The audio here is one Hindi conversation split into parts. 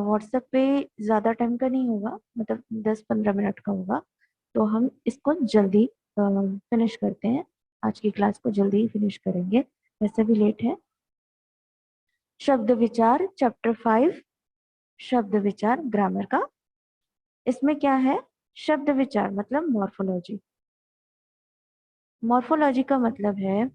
व्हाट्सएप पे ज़्यादा टाइम का नहीं होगा, मतलब 10-15 मिनट का होगा। तो हम इसको जल्दी फिनिश करते हैं, आज की क्लास को जल्दी ही फिनिश करेंगे, वैसे भी लेट है। शब्द विचार चैप्टर 5, शब्द विचार ग्रामर का। इसमें क्या है, शब्द विचार मतलब मॉर्फोलॉजी। मॉर्फोलॉजी का मतलब है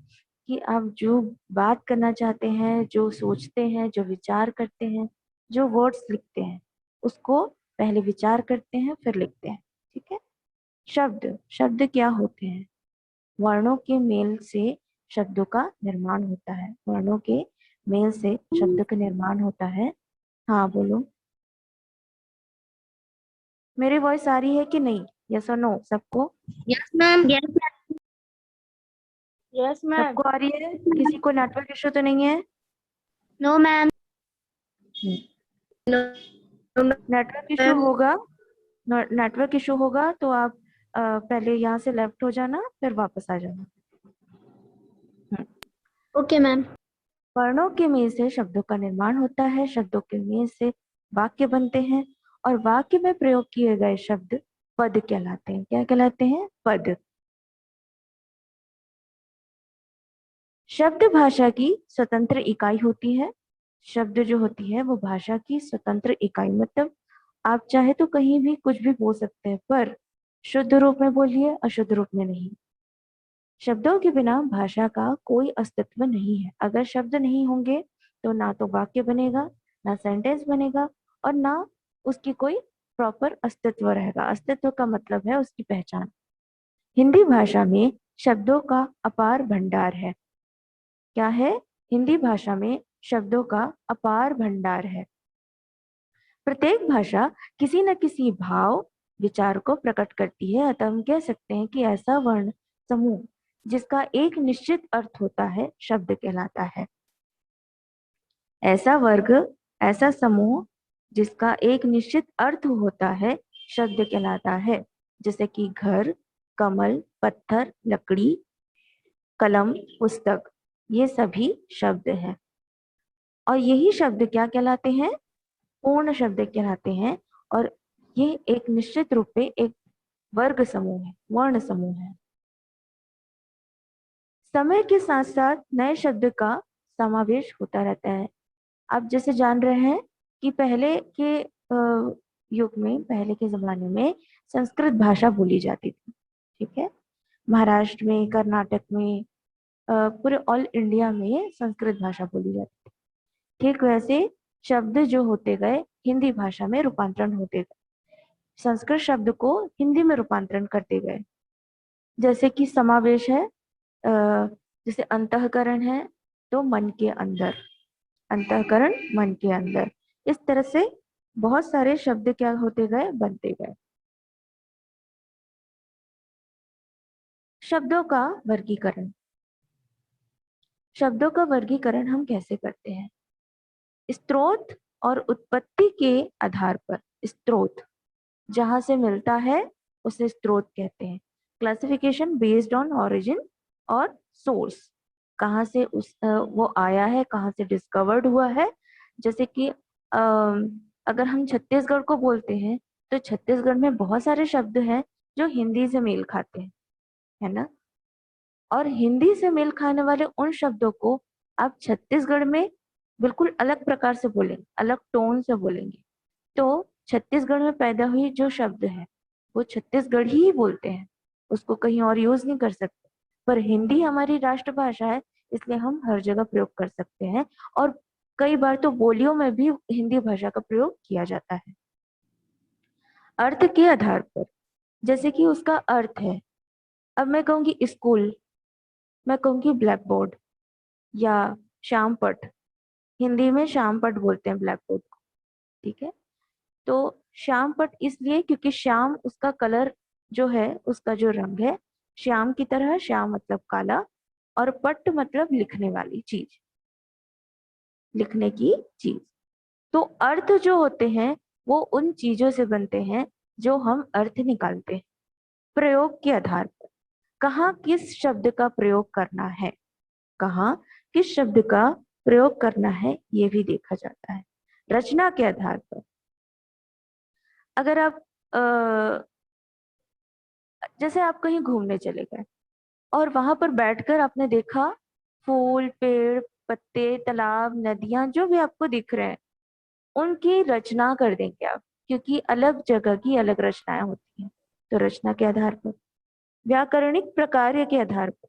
कि आप जो बात करना चाहते हैं, जो सोचते हैं, जो विचार करते हैं, जो वर्ड्स लिखते हैं, उसको पहले विचार करते हैं फिर लिखते हैं। ठीक है। शब्द, शब्द क्या होते हैं? वर्णों के मेल से शब्दों का निर्माण होता है। वर्णों के मेल से शब्द का निर्माण होता है। हाँ बोलो, मेरी वॉइस आ रही है कि नहीं? यस और नो सबको? Yes ma'am. Yes ma'am. सबको आ रही है? किसी को नेटवर्क इशू तो नहीं है? No ma'am. नेटवर्क इशू होगा, नेटवर्क इशू होगा तो आप पहले यहाँ से लेफ्ट हो जाना फिर वापस आ जाना। Okay ma'am. वर्णों के मेल से शब्दों का निर्माण होता है, शब्दों के मेल से वाक्य बनते हैं, और वाक्य में प्रयोग किए गए शब्द पद कहलाते हैं। क्या कहलाते हैं? पद। शब्द भाषा की स्वतंत्र इकाई होती है। शब्द जो होती है वो भाषा की स्वतंत्र इकाई, मतलब आप चाहे तो कहीं भी कुछ भी बोल सकते हैं, पर शुद्ध रूप में बोलिए, अशुद्ध रूप में नहीं। शब्दों के बिना भाषा का कोई अस्तित्व नहीं है। अगर शब्द नहीं होंगे तो ना तो वाक्य बनेगा, ना सेंटेंस बनेगा, और ना उसकी कोई प्रॉपर अस्तित्व रहेगा। अस्तित्व का मतलब है उसकी पहचान। हिंदी भाषा में शब्दों का अपार भंडार है। क्या है? हिंदी भाषा में शब्दों का अपार भंडार है। प्रत्येक भाषा किसी न किसी भाव विचार को प्रकट करती है, अतः हम कह सकते हैं कि ऐसा वर्ण समूह जिसका एक निश्चित अर्थ होता है शब्द कहलाता है। ऐसा वर्ग, ऐसा समूह जिसका एक निश्चित अर्थ होता है शब्द कहलाता है। जैसे कि घर, कमल, पत्थर, लकड़ी, कलम, पुस्तक, ये सभी शब्द हैं। और यही शब्द क्या कहलाते हैं? पूर्ण शब्द कहलाते हैं। और ये एक निश्चित रूप में एक वर्ग समूह है, वर्ण समूह है। समय के साथ साथ नए शब्द का समावेश होता रहता है। आप जैसे जान रहे हैं कि पहले के युग में, पहले के जमाने में संस्कृत भाषा बोली जाती थी। ठीक है। महाराष्ट्र में, कर्नाटक में, पूरे ऑल इंडिया में संस्कृत भाषा बोली जाती थी। ठीक वैसे शब्द जो होते गए हिंदी भाषा में रूपांतरण होते गए, संस्कृत शब्द को हिंदी में रूपांतरण करते गए। जैसे कि समावेश है, जैसे अंतःकरण है तो मन के अंदर, अंतःकरण मन के अंदर। इस तरह से बहुत सारे शब्द क्या होते गए, बनते गए। शब्दों का वर्गीकरण। शब्दों का वर्गीकरण हम कैसे करते हैं? स्रोत और उत्पत्ति के आधार पर। स्रोत जहां से मिलता है उसे स्रोत कहते हैं। क्लासिफिकेशन बेस्ड ऑन ओरिजिन और सोर्स, कहाँ से वो आया है, कहाँ से डिस्कवर्ड हुआ है। जैसे कि अगर हम छत्तीसगढ़ को बोलते हैं तो छत्तीसगढ़ में बहुत सारे शब्द हैं जो हिंदी से मेल खाते हैं, है ना। और हिंदी से मेल खाने वाले उन शब्दों को आप छत्तीसगढ़ में बिल्कुल अलग प्रकार से बोलेंगे, अलग टोन से बोलेंगे। तो छत्तीसगढ़ में पैदा हुई जो शब्द है वो छत्तीसगढ़ ही बोलते हैं, उसको कहीं और यूज नहीं कर सकते। पर हिंदी हमारी राष्ट्रभाषा है, इसलिए हम हर जगह प्रयोग कर सकते हैं, और कई बार तो बोलियों में भी हिंदी भाषा का प्रयोग किया जाता है। अर्थ के आधार पर, जैसे कि उसका अर्थ है। अब मैं कहूंगी स्कूल, मैं कहूंगी ब्लैक बोर्ड या श्याम पट। हिंदी में श्याम पट बोलते हैं ब्लैक बोर्ड को। ठीक है। तो श्याम पट इसलिए क्योंकि श्याम उसका कलर जो है, उसका जो रंग है श्याम की तरह। श्याम मतलब काला, और पट मतलब लिखने वाली चीज, लिखने की चीज। तो अर्थ जो होते हैं वो उन चीजों से बनते हैं जो हम अर्थ निकालते हैं प्रयोग के आधार पर। कहाँ किस शब्द का प्रयोग करना है, कहाँ किस शब्द का प्रयोग करना है, ये भी देखा जाता है रचना के आधार पर। अगर आप जैसे आप कहीं घूमने चले गए और वहां पर बैठकर आपने देखा फूल, पेड़, पत्ते, तालाब, नदियां, जो भी आपको दिख रहे हैं उनकी रचना कर देंगे आप, क्योंकि अलग जगह की अलग रचनाएं होती हैं। तो रचना के आधार पर, व्याकरणिक प्रकार्य के आधार पर,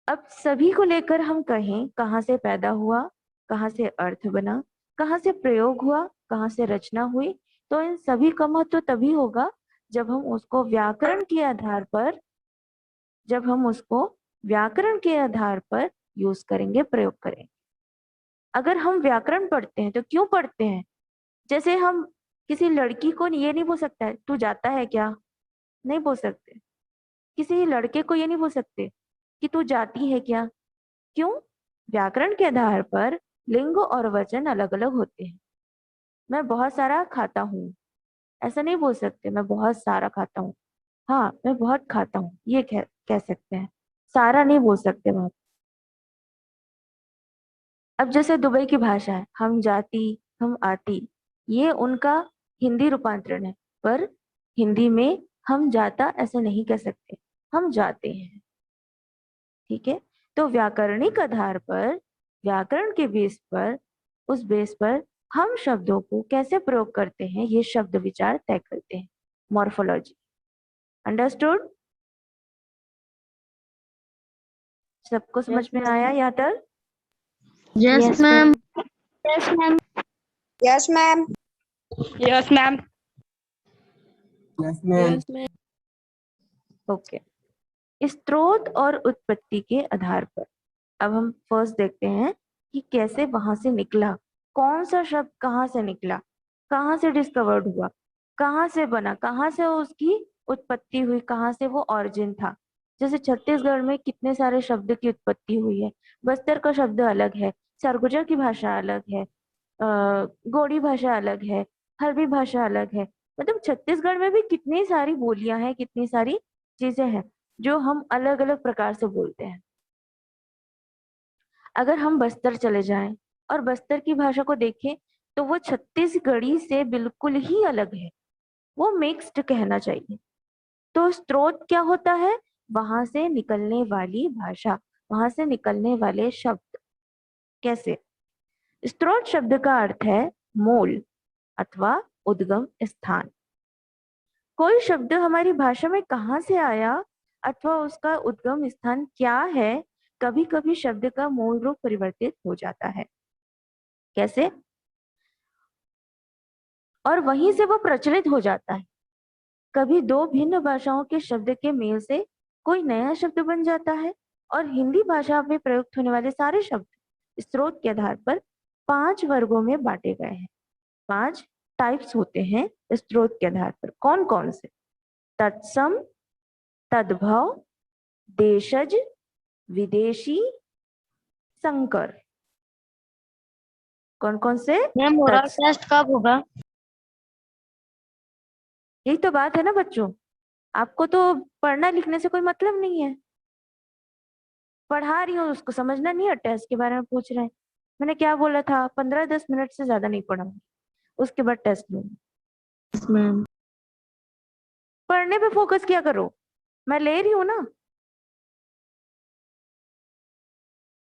अब सभी को लेकर हम कहें कहाँ से पैदा हुआ, कहाँ से अर्थ बना, कहाँ से प्रयोग हुआ, कहाँ से रचना हुई, तो इन सभी का महत्व तभी होगा जब हम उसको व्याकरण के आधार पर जब हम उसको व्याकरण के आधार पर यूज करेंगे, प्रयोग करेंगे। अगर हम व्याकरण पढ़ते हैं तो क्यों पढ़ते हैं? जैसे हम किसी लड़की को ये नहीं बोल सकता है तू जाता है क्या, नहीं बोल सकते। किसी लड़के को ये नहीं बोल सकते कि तू जाती है क्या। क्यों? व्याकरण के आधार पर लिंग और वचन अलग अलग होते हैं। मैं बहुत सारा खाता हूँ, ऐसा नहीं बोल सकते मैं बहुत सारा खाता हूँ। हाँ, मैं बहुत खाता हूँ, ये कह सकते हैं, सारा नहीं बोल सकते वहां। अब जैसे दुबई की भाषा है, हम जाती, हम आती, ये उनका हिंदी रूपांतरण है। पर हिंदी में हम जाता ऐसे नहीं कह सकते, हम जाते हैं। ठीक है। तो व्याकरणिक आधार पर, व्याकरण के बेस पर, उस बेस पर हम शब्दों को कैसे प्रयोग करते हैं, ये शब्द विचार तय करते हैं। मॉर्फोलॉजी। अंडरस्टूड? सबको समझ Yes, में ma'am. आया यहाँ तक? Yes, yes ma'am. Ma'am. Yes, ma'am. Yes, ma'am. Yes, ma'am. Yes, ma'am. Yes, ma'am. Okay. स्रोत और उत्पत्ति के आधार पर अब हम फर्स्ट देखते हैं कि कैसे वहां से निकला, कौन सा शब्द कहाँ से निकला, कहाँ से डिस्कवर्ड हुआ, कहाँ से बना, कहाँ से उसकी उत्पत्ति हुई, कहाँ से वो ऑरिजिन था। जैसे छत्तीसगढ़ में कितने सारे शब्द की उत्पत्ति हुई है। बस्तर का शब्द अलग है, सरगुजा की भाषा अलग है, गोंडी भाषा अलग है, हल्बी भाषा अलग है। मतलब छत्तीसगढ़ में भी कितनी सारी बोलियां हैं, कितनी सारी चीजें हैं जो हम अलग अलग प्रकार से बोलते हैं। अगर हम बस्तर चले जाएं और बस्तर की भाषा को देखें तो वो छत्तीसगढ़ी से बिल्कुल ही अलग है, वो मिक्स्ड कहना चाहिए। तो स्रोत क्या होता है? वहां से निकलने वाली भाषा, वहां से निकलने वाले शब्द। कैसे? स्रोत शब्द का अर्थ है मूल अथवा उद्गम स्थान। कोई शब्द हमारी भाषा में कहाँ से आया अथवा उसका उद्गम स्थान क्या है, कभी कभी शब्द का मूल रूप परिवर्तित हो जाता है। कैसे? और वहीं से वो प्रचलित हो जाता है। कभी दो भिन्न भाषाओं के शब्द के मेल से कोई नया शब्द बन जाता है। और हिंदी भाषा में प्रयुक्त होने वाले सारे शब्द स्रोत के आधार पर 5 वर्गों में बांटे गए हैं। 5 टाइप्स होते हैं स्रोत के आधार पर। कौन कौन से? तत्सम, तद्भव, देशज, विदेशी, संकर। कौन कौन से? मैम ओरल तत्स टेस्ट कब होगा? यही तो बात है ना बच्चों, आपको तो पढ़ना लिखने से कोई मतलब नहीं है। पढ़ा रही हूँ, उसको समझना नहीं है, टेस्ट के बारे में पूछ रहे हैं। मैंने क्या बोला था? 15-10 मिनट से ज्यादा नहीं पढ़ाऊंगी, उसके बाद टेस्ट लूंगी। Yes, ma'am. पढ़ने पे फोकस किया करो, मैं ले रही हूँ ना।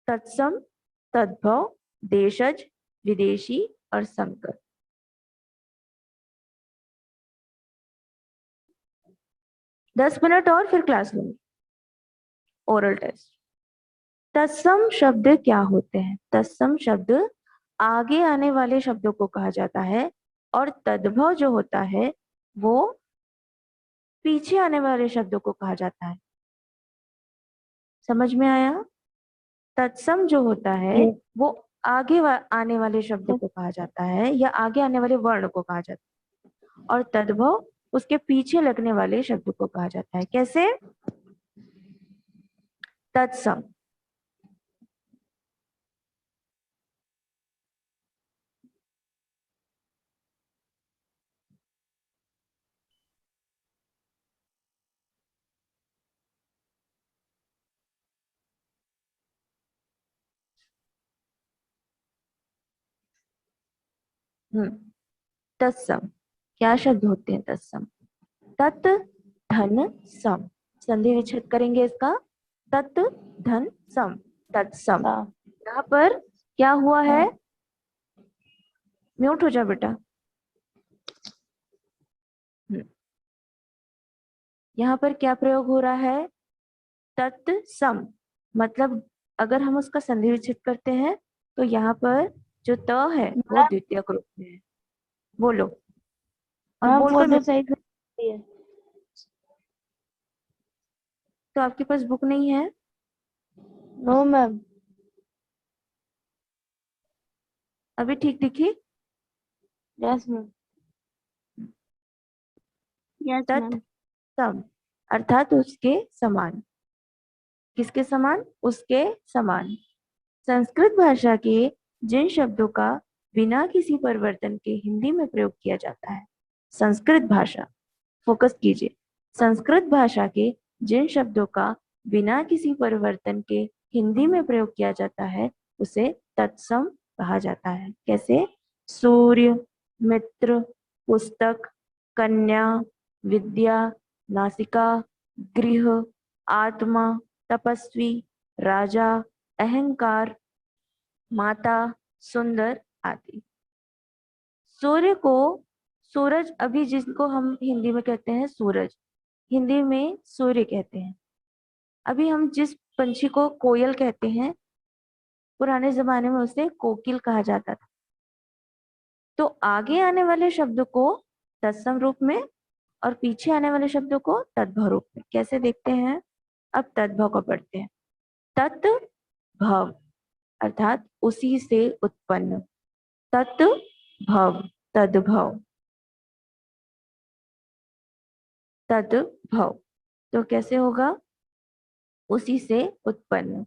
तत्सम, तद्भव, देशज, विदेशी और संकर। 10 मिनट और फिर क्लास लूंगी, ओरल टेस्ट। तत्सम शब्द क्या होते हैं? तत्सम शब्द आगे आने वाले शब्दों को कहा जाता है, और तद्भव जो होता है वो पीछे आने वाले शब्दों को कहा जाता है। समझ में आया? तत्सम जो होता है Yes. वो आगे आने वाले शब्द को कहा जाता है, या आगे आने वाले वर्ण को कहा जाता है। और तद्भव उसके पीछे लगने वाले शब्द को कहा जाता है। कैसे? तत्सम। तत्सम क्या शब्द होते हैं तत्सम? तत् धन सम। संधि विच्छेद करेंगे इसका, तत् धन सम, तत्सम। यहाँ पर क्या हुआ है? म्यूट हो जा बेटा। यहाँ पर क्या प्रयोग हो रहा है? तत्सम। मतलब अगर हम उसका संधि विच्छेद करते हैं तो यहाँ पर जो त है वो द्वितीयक रूप में है। बोलो और बोलकर फोटो सही है। तो आपके पास बुक नहीं है? No ma'am. अभी ठीक दिखी? Yes ma'am. Yes ma'am. तत्सम अर्थात उसके समान। किसके समान? उसके समान। संस्कृत भाषा के जिन शब्दों का बिना किसी परिवर्तन के हिंदी में प्रयोग किया जाता है, संस्कृत भाषा, फोकस कीजिए, संस्कृत भाषा के जिन शब्दों का बिना किसी परिवर्तन के हिंदी में प्रयोग किया जाता है उसे तत्सम कहा जाता है। कैसे? सूर्य, मित्र, पुस्तक, कन्या, विद्या, नासिका, गृह, आत्मा, तपस्वी, राजा, अहंकार, माता, सुंदर आदि। सूर्य को सूरज, अभी जिसको हम हिंदी में कहते हैं सूरज, हिंदी में सूर्य कहते हैं। अभी हम जिस पंछी को कोयल कहते हैं, पुराने जमाने में उसे कोकिल कहा जाता था। तो आगे आने वाले शब्द को तत्सम रूप में और पीछे आने वाले शब्दों को तद्भव रूप में। कैसे देखते हैं? अब तद्भव को पढ़ते हैं। तत्भव अर्थात उसी से उत्पन्न। तत्भव, तद्भव, तद्भव। तो कैसे होगा? उसी से उत्पन्न।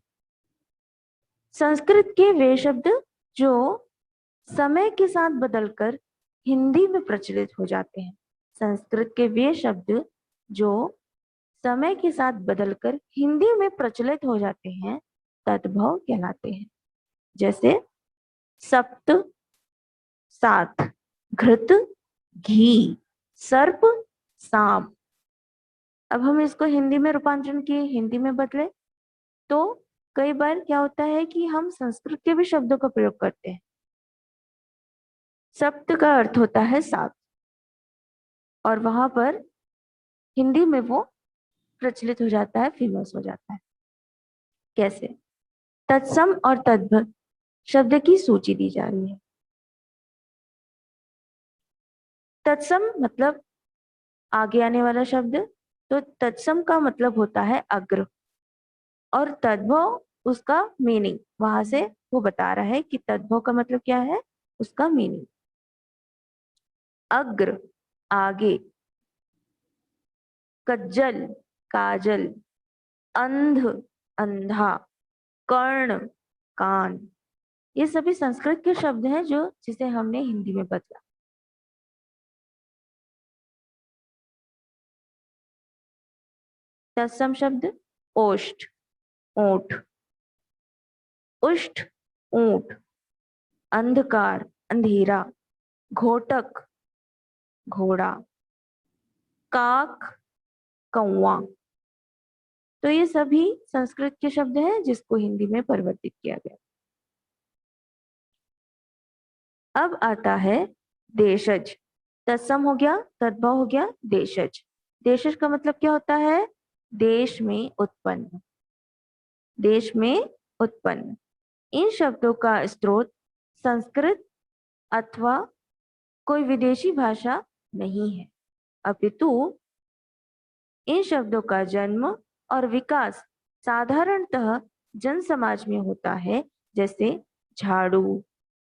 संस्कृत के वे शब्द जो समय के साथ बदलकर हिंदी में प्रचलित हो जाते हैं, संस्कृत के वे शब्द जो समय के साथ बदलकर हिंदी में प्रचलित हो जाते हैं तद्भव कहलाते हैं। जैसे सप्त, सात, घृत, घी, सर्प, सांप। अब हम इसको हिंदी में रूपांतरण किए, हिंदी में बदले, तो कई बार क्या होता है कि हम संस्कृत के भी शब्दों का प्रयोग करते हैं। सप्त का अर्थ होता है सात और वहां पर हिंदी में वो प्रचलित हो जाता है, फेमस हो जाता है। कैसे? तत्सम और तद्भव शब्द की सूची दी जा रही है। तत्सम मतलब आगे आने वाला शब्द, तो तत्सम का मतलब होता है अग्र, और तद्भव उसका मीनिंग, वहां से वो बता रहा है कि तद्भव का मतलब क्या है, उसका मीनिंग। अग्र आगे, कज्जल काजल, अंध अंधा, कर्ण कान। ये सभी संस्कृत के शब्द हैं जो जिसे हमने हिंदी में बदला। तत्सम शब्द ओष्ठ, ऊंट, उष्ठ, ऊंट, अंधकार अंधेरा, घोटक घोड़ा, काक कौवा। तो ये सभी संस्कृत के शब्द हैं जिसको हिंदी में परिवर्तित किया गया। अब आता है देशज। तत्सम हो गया, तद्भव हो गया, देशज। देशज का मतलब क्या होता है? देश में उत्पन्न, देश में उत्पन्न। इन शब्दों का स्रोत संस्कृत अथवा कोई विदेशी भाषा नहीं है, अपितु इन शब्दों का जन्म और विकास साधारणतः जन समाज में होता है, जैसे झाड़ू,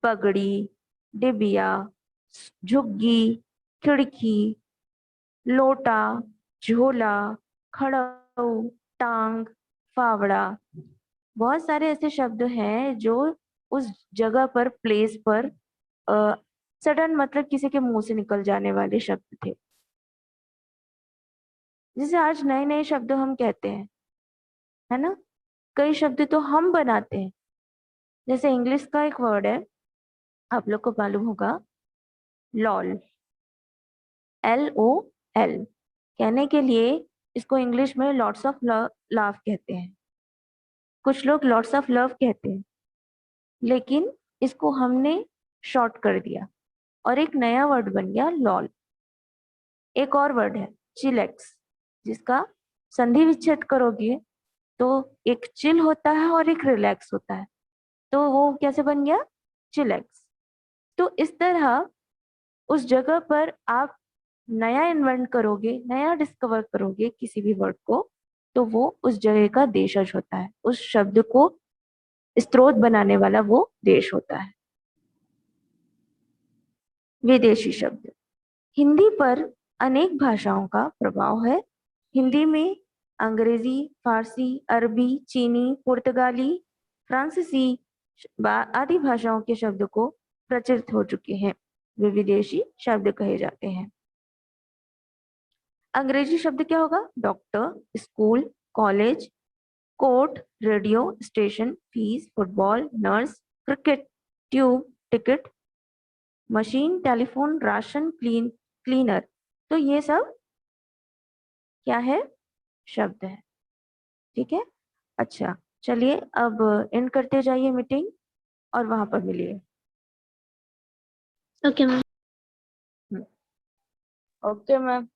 पगड़ी, डिबिया, झुग्गी, खिड़की, लोटा, झोला, खड़ाऊ, टांग, फावड़ा। बहुत सारे ऐसे शब्द हैं जो उस जगह पर, प्लेस पर सडन मतलब किसी के मुंह से निकल जाने वाले शब्द थे। जैसे आज नए नए शब्द हम कहते हैं, है ना? कई शब्द तो हम बनाते हैं। जैसे इंग्लिश का एक वर्ड है, आप लोग को मालूम होगा, लॉल। LOL। कहने के लिए इसको इंग्लिश में लॉट्स ऑफ लव कहते हैं। कुछ लोग लॉट्स ऑफ लव कहते हैं, लेकिन इसको हमने शॉर्ट कर दिया और एक नया वर्ड बन गया लॉल। एक और वर्ड है चिलेक्स, जिसका संधि विच्छेद करोगे तो एक चिल होता है और एक रिलैक्स होता है, तो वो कैसे बन गया चिलेक्स। तो इस तरह उस जगह पर आप नया इन्वेंट करोगे, नया डिस्कवर करोगे किसी भी वर्ड को, तो वो उस जगह का देशज होता है, उस शब्द को स्रोत बनाने वाला वो देश होता है। विदेशी शब्द। हिंदी पर अनेक भाषाओं का प्रभाव है। हिंदी में अंग्रेजी, फारसी, अरबी, चीनी, पुर्तगाली, फ्रांसीसी आदि भाषाओं के शब्द को प्रचलित हो चुके हैं, वे विदेशी शब्द कहे जाते हैं। अंग्रेजी शब्द क्या होगा? Doctor, school, college, court, radio station, fees, football, nurse, cricket, tube, ticket, machine, telephone, ration, cleaner. तो ये सब क्या है? शब्द है। ठीक है, अच्छा चलिए अब एंड करते जाइए मीटिंग और वहां पर मिलिए। Okay ma'am. Okay ma'am.